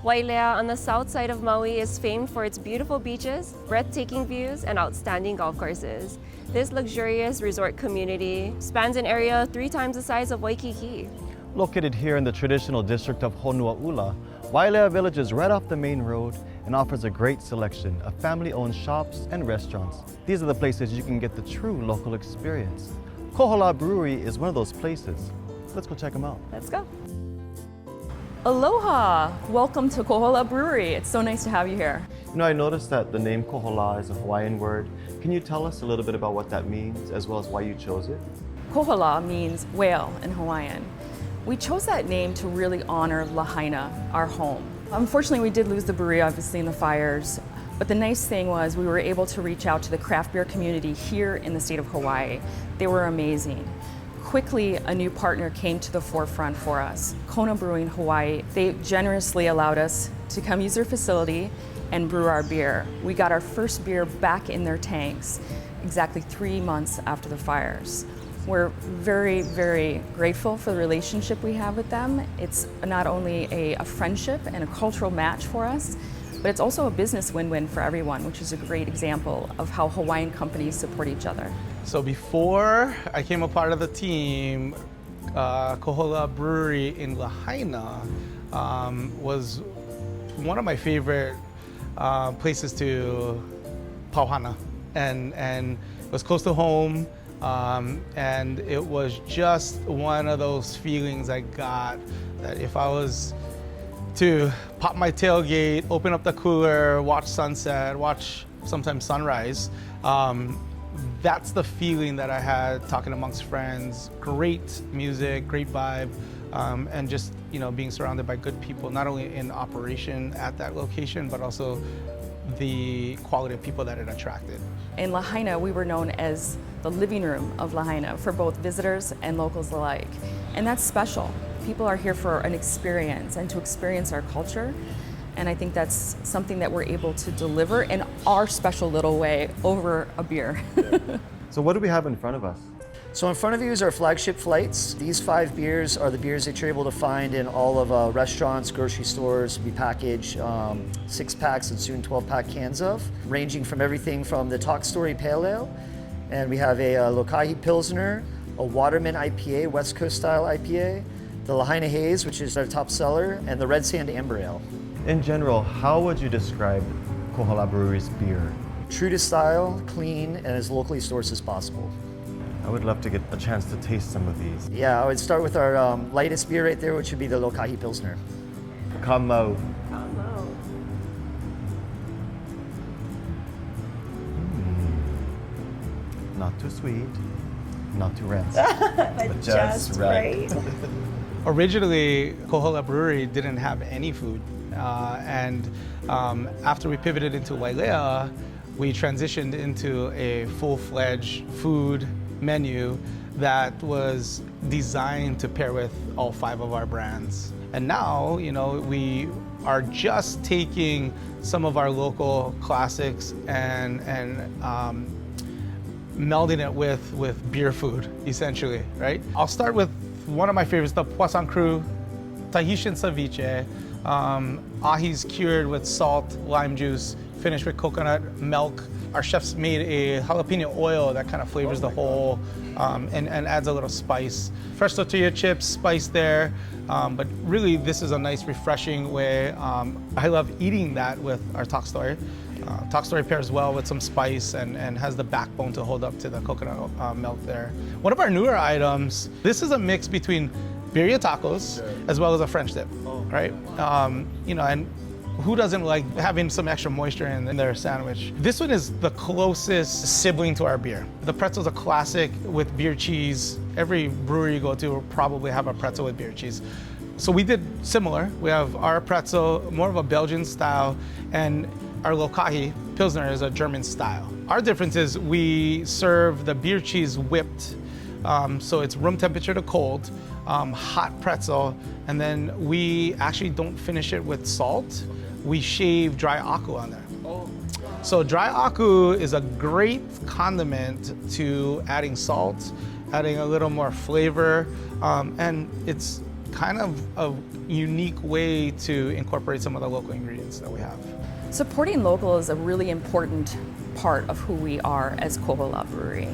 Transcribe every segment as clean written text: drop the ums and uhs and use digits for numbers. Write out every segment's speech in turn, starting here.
Wailea on the south side of Maui is famed for its beautiful beaches, breathtaking views, and outstanding golf courses. This luxurious resort community spans an area 3 times the size of Waikiki. Located here in the traditional district of Honuaula, Wailea Village is right off the main road and offers a great selection of family-owned shops and restaurants. These are the places you can get the true local experience. Kohola Brewery is one of those places. Let's go check them out. Let's go. Aloha! Welcome to Kohola Brewery. It's so nice to have you here. You know, I noticed that the name Kohola is a Hawaiian word. Can you tell us a little bit about what that means, as well as why you chose it? Kohola means whale in Hawaiian. We chose that name to really honor Lahaina, our home. Unfortunately, we did lose the brewery, obviously, in the fires. But the nice thing was we were able to reach out to the craft beer community here in the state of Hawaii. They were amazing. Quickly, a new partner came to the forefront for us, Kona Brewing Hawaii. They generously allowed us to come use their facility and brew our beer. We got our first beer back in their tanks exactly 3 months after the fires. We're very, very grateful for the relationship we have with them. It's not only a friendship and a cultural match for us, but it's also a business win-win for everyone, which is a great example of how Hawaiian companies support each other. So before I became a part of the team, Kohola Brewery in Lahaina was one of my favorite places to pauhana, and it was close to home. And it was just one of those feelings I got that if I was to pop my tailgate, open up the cooler, watch sunset, watch sometimes sunrise, that's the feeling that I had talking amongst friends. Great music, great vibe, and just being surrounded by good people, not only in operation at that location, but also the quality of people that it attracted. In Lahaina, we were known as the living room of Lahaina for both visitors and locals alike. And that's special. People are here for an experience and to experience our culture. And I think that's something that we're able to deliver in our special little way over a beer. So what do we have in front of us? So in front of you is our flagship flights. These 5 beers are the beers that you're able to find in all of restaurants, grocery stores. We package 6-packs and soon 12-pack cans of, ranging from everything from the Talk Story Pale Ale, and we have a Lokahi Pilsner, a Waterman IPA, West Coast style IPA, the Lahaina Haze, which is our top seller, and the Red Sand Amber Ale. In general, how would you describe Kohola Brewery's beer? True to style, clean, and as locally sourced as possible. I would love to get a chance to taste some of these. Yeah, I would start with our lightest beer right there, which would be the Lokahi Pilsner. Kamau. Not too sweet, not too rancid, but just right. Originally, Kohola Brewery didn't have any food. And after we pivoted into Wailea, we transitioned into a full-fledged food menu that was designed to pair with all 5 of our brands. And now, we are just taking some of our local classics and melding it with beer food, essentially, right? I'll start with one of my favorites, the Poisson Cru Tahitian ceviche. Ahi's cured with salt, lime juice, finished with coconut milk. Our chefs made a jalapeno oil that kind of flavors the whole and adds a little spice. Fresh tortilla chips, spice there, but really this is a nice refreshing way. I love eating that with our Talk Story. Talk Story pairs well with some spice and has the backbone to hold up to the coconut milk there. One of our newer items, this is a mix between birria tacos as well as a French dip, right? And who doesn't like having some extra moisture in their sandwich? This one is the closest sibling to our beer. The pretzel's a classic with beer cheese. Every brewery you go to will probably have a pretzel with beer cheese. So we did similar. We have our pretzel, more of a Belgian style, and our Lokahi Pilsner is a German style. Our difference is we serve the beer cheese whipped, so it's room temperature to cold, hot pretzel, and then we actually don't finish it with salt. We shave dry aku on there. So dry aku is a great condiment to adding salt, adding a little more flavor, and it's kind of a unique way to incorporate some of the local ingredients that we have. Supporting local is a really important part of who we are as Kohola Brewery.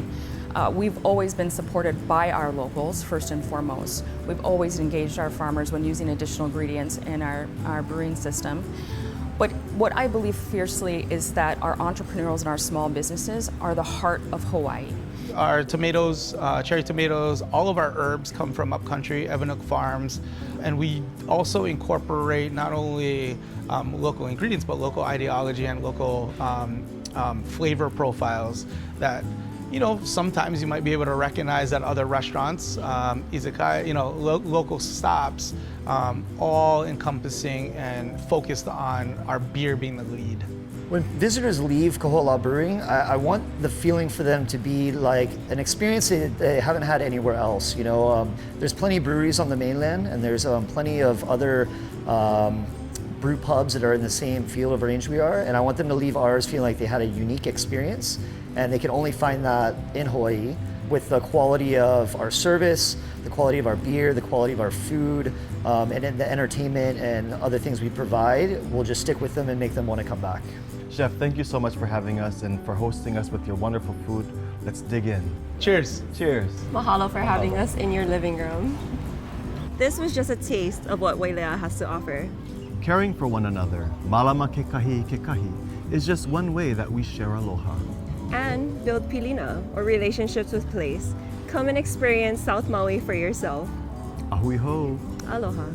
We've always been supported by our locals, first and foremost. We've always engaged our farmers when using additional ingredients in our brewing system. But what I believe fiercely is that our entrepreneurs and our small businesses are the heart of Hawaii. Our tomatoes, cherry tomatoes, all of our herbs come from upcountry, Evanuk Farms, and we also incorporate not only local ingredients, but local ideology and local flavor profiles that, you know, sometimes you might be able to recognize at other restaurants, izakaya, you know, local stops, all encompassing and focused on our beer being the lead. When visitors leave Kohola Brewing, I want the feeling for them to be like an experience that they haven't had anywhere else. You know, there's plenty of breweries on the mainland, and there's plenty of other brew pubs that are in the same field of range we are, and I want them to leave ours feeling like they had a unique experience, and they can only find that in Hawaii with the quality of our service, the quality of our beer, the quality of our food, and then the entertainment and other things we provide will just stick with them and make them want to come back. Chef, thank you so much for having us and for hosting us with your wonderful food. Let's dig in. Cheers. Cheers. Mahalo for having us in your living room. This was just a taste of what Wailea has to offer. Caring for one another, malama ke kahi, is just one way that we share aloha. And build pilina, or relationships with place. Come and experience South Maui for yourself. Ahui ho. Aloha.